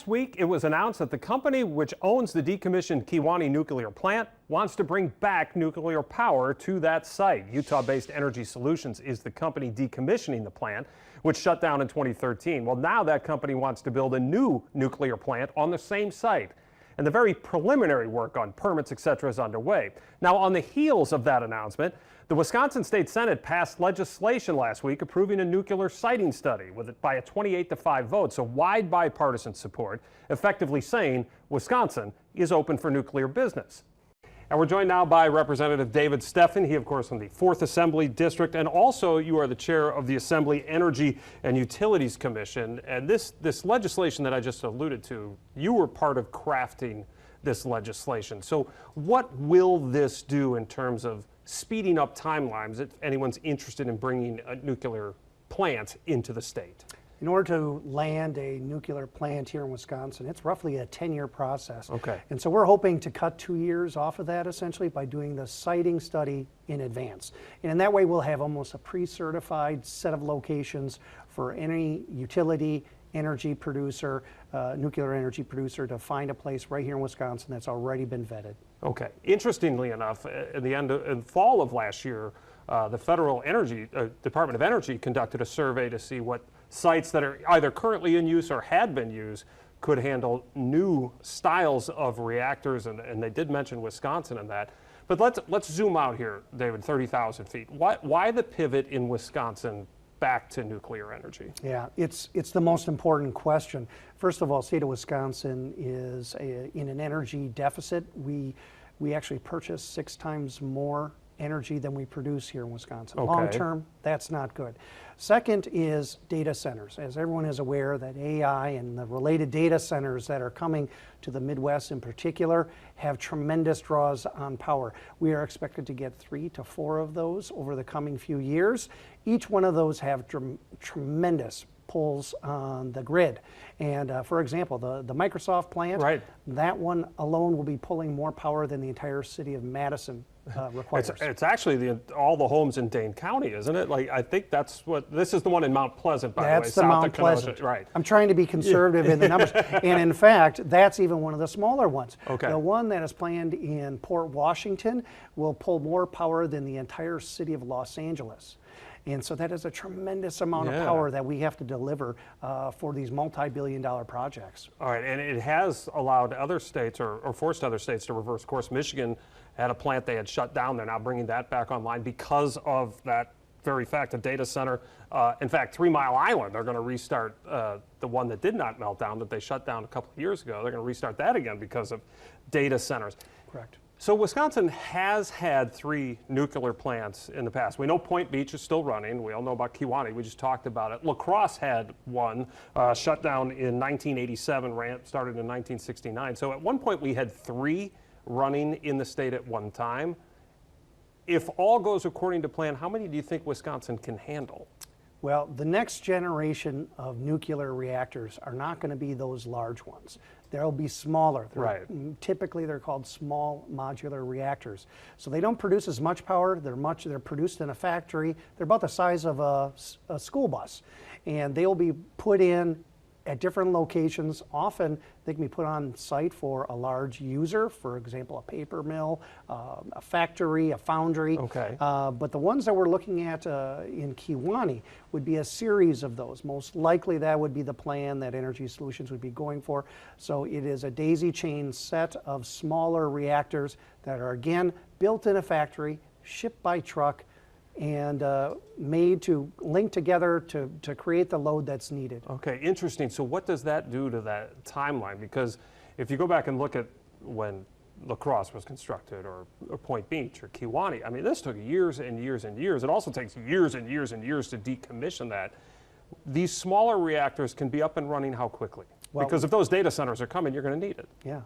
This week, it was announced that the company which owns the decommissioned Kewaunee Nuclear Plant wants to bring back nuclear power to that site. Utah-based Energy Solutions is the company decommissioning the plant, which shut down in 2013. Well, now that company wants to build a new nuclear plant on the same site. And the very preliminary work on permits, etc. is underway. Now, on the heels of that announcement, the Wisconsin State Senate passed legislation last week approving a nuclear siting study by a 28-5 vote, so wide bipartisan support, effectively saying Wisconsin is open for nuclear business. And we're joined now by Representative David Steffen. He, of course, from the 4th Assembly District, and also you are the chair of the Assembly Energy and Utilities Commission. And this legislation that I just alluded to, you were part of crafting this legislation. So what will this do in terms of speeding up timelines if anyone's interested in bringing a nuclear plant into the state? In order to land a nuclear plant here in Wisconsin, it's roughly a 10-year process. Okay. And so we're hoping to cut 2 years off of that essentially by doing the siting study in advance. And in that way, we'll have almost a pre-certified set of locations for any utility, energy producer, nuclear energy producer to find a place right here in Wisconsin that's already been vetted. Okay. Interestingly enough, at the end of fall of last year, the Federal Department of Energy conducted a survey to see what sites that are either currently in use or had been used could handle new styles of reactors, and they did mention Wisconsin in that. But let's zoom out here, David, 30,000 feet. Why the pivot in Wisconsin back to nuclear energy? Yeah, it's the most important question. First of all, state of Wisconsin is in an energy deficit. We actually purchase 6 times more energy than we produce here in Wisconsin. Okay. Long term, that's not good. Second is data centers. As everyone is aware, that AI and the related data centers that are coming to the Midwest in particular have tremendous draws on power. We are expected to get 3 to 4 of those over the coming few years. Each one of those have tremendous pulls on the grid. And for example, the Microsoft plant, right, that one alone will be pulling more power than the entire city of Madison requires. It's actually all the homes in Dane County, isn't it? Like, I think that's what, this is the one in Mount Pleasant, by the way. That's the Mount Pleasant. Right. I'm trying to be conservative in the numbers. And in fact, that's even one of the smaller ones. Okay. The one that is planned in Port Washington will pull more power than the entire city of Los Angeles. And so that is a tremendous amount of power that we have to deliver for these multi-billion-dollar projects. All right, and it has allowed other states or forced other states to reverse course. Michigan had a plant they had shut down. They're now bringing that back online because of that very fact, a data center. In fact, 3 Mile Island, they're going to restart the one that did not melt down, that they shut down a couple of years ago. They're going to restart that again because of data centers. Correct. So Wisconsin has had 3 nuclear plants in the past. We know Point Beach is still running. We all know about Kewaunee. We just talked about it. La Crosse had one, shut down in 1987, started in 1969. So at one point we had 3 running in the state at one time. If all goes according to plan, how many do you think Wisconsin can handle? Well, the next generation of nuclear reactors are not going to be those large ones. They'll be smaller. Right. Typically, they're called small modular reactors. So they don't produce as much power. They're produced in a factory. They're about the size of a school bus. And they'll be put in at different locations. Often they can be put on site for a large user, for example, a paper mill, a factory, a foundry. Okay. But the ones that we're looking at in Kewaunee would be a series of those. Most likely that would be the plan that Energy Solutions would be going for. So it is a daisy chain set of smaller reactors that are, again, built in a factory, shipped by truck, and made to link together to create the load that's needed. Okay, interesting. So what does that do to that timeline? Because if you go back and look at when La Crosse was constructed, or Point Beach, or Kewaunee, I mean, this took years and years and years. It also takes years and years and years to decommission that. These smaller reactors can be up and running how quickly? Well, because if those data centers are coming, you're going to need it. Yeah.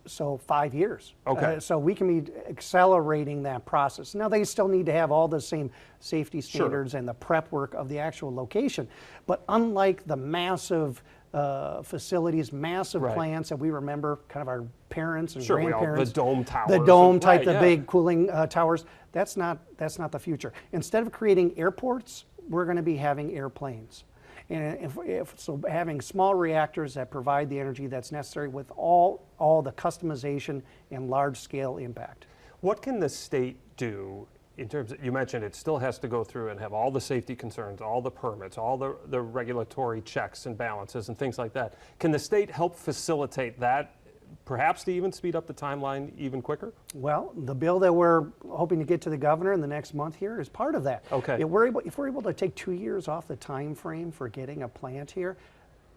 So 5 years. Okay. So we can be accelerating that process. Now they still need to have all the same safety standards and the prep work of the actual location. But unlike the massive facilities, massive plants that we remember, kind of our parents and grandparents, the dome towers, the dome type, the big cooling towers. That's not the future. Instead of creating airports, we're going to be having airplanes. And so having small reactors that provide the energy that's necessary with all the customization and large-scale impact. What can the state do in terms of, you mentioned it still has to go through and have all the safety concerns, all the permits, all the regulatory checks and balances and things like that. Can the state help facilitate that, perhaps to even speed up the timeline even quicker? Well, the bill that we're hoping to get to the governor in the next month here is part of that. Okay. If we're able to take 2 years off the time frame for getting a plant here,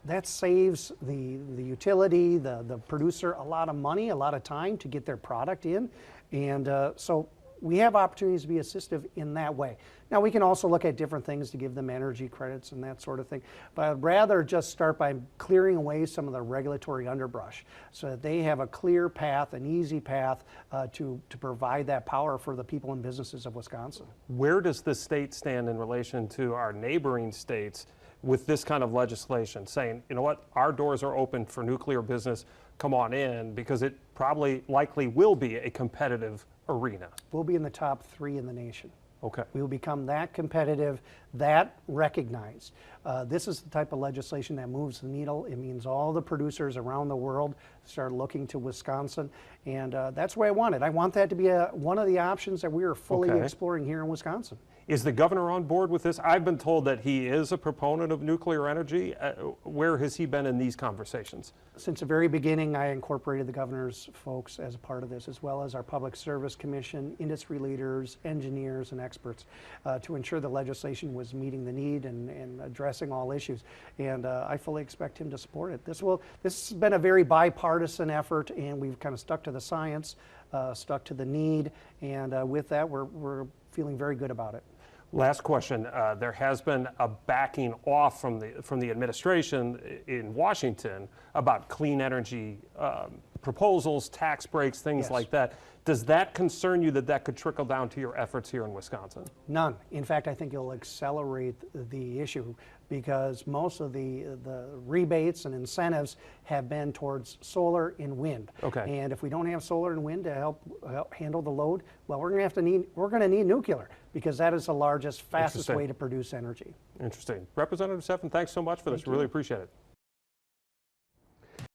that saves the utility, the producer a lot of money, a lot of time to get their product in. And so we have opportunities to be assistive in that way. Now, we can also look at different things to give them energy credits and that sort of thing, but I'd rather just start by clearing away some of the regulatory underbrush so that they have a clear path, an easy path to provide that power for the people and businesses of Wisconsin. Where does the state stand in relation to our neighboring states with this kind of legislation, saying, you know what, our doors are open for nuclear business, come on in, because it likely will be a competitive arena? We'll be in the top 3 in the nation. Okay. We will become that competitive, that recognized. This is the type of legislation that moves the needle. It means all the producers around the world start looking to Wisconsin, and that's where I want it. I want that to be one of the options that we are fully exploring here in Wisconsin. Is the governor on board with this? I've been told that he is a proponent of nuclear energy. Where has he been in these conversations? Since the very beginning, I incorporated the governor's folks as a part of this, as well as our Public Service Commission, industry leaders, engineers, and experts to ensure the legislation was meeting the need and addressing all issues. And I fully expect him to support it. This has been a very bipartisan effort, and we've kind of stuck to the science, stuck to the need, and with that, we're feeling very good about it. Last question. There has been a backing off from the administration in Washington about clean energy proposals, tax breaks, things like that. Does that concern you that could trickle down to your efforts here in Wisconsin? None. In fact, I think it'll accelerate the issue because most of the rebates and incentives have been towards solar and wind. Okay. And if we don't have solar and wind to help handle the load, well, we're going to need nuclear because that is the largest, fastest way to produce energy. Interesting. Representative Steffen, thanks so much for this. Really appreciate it.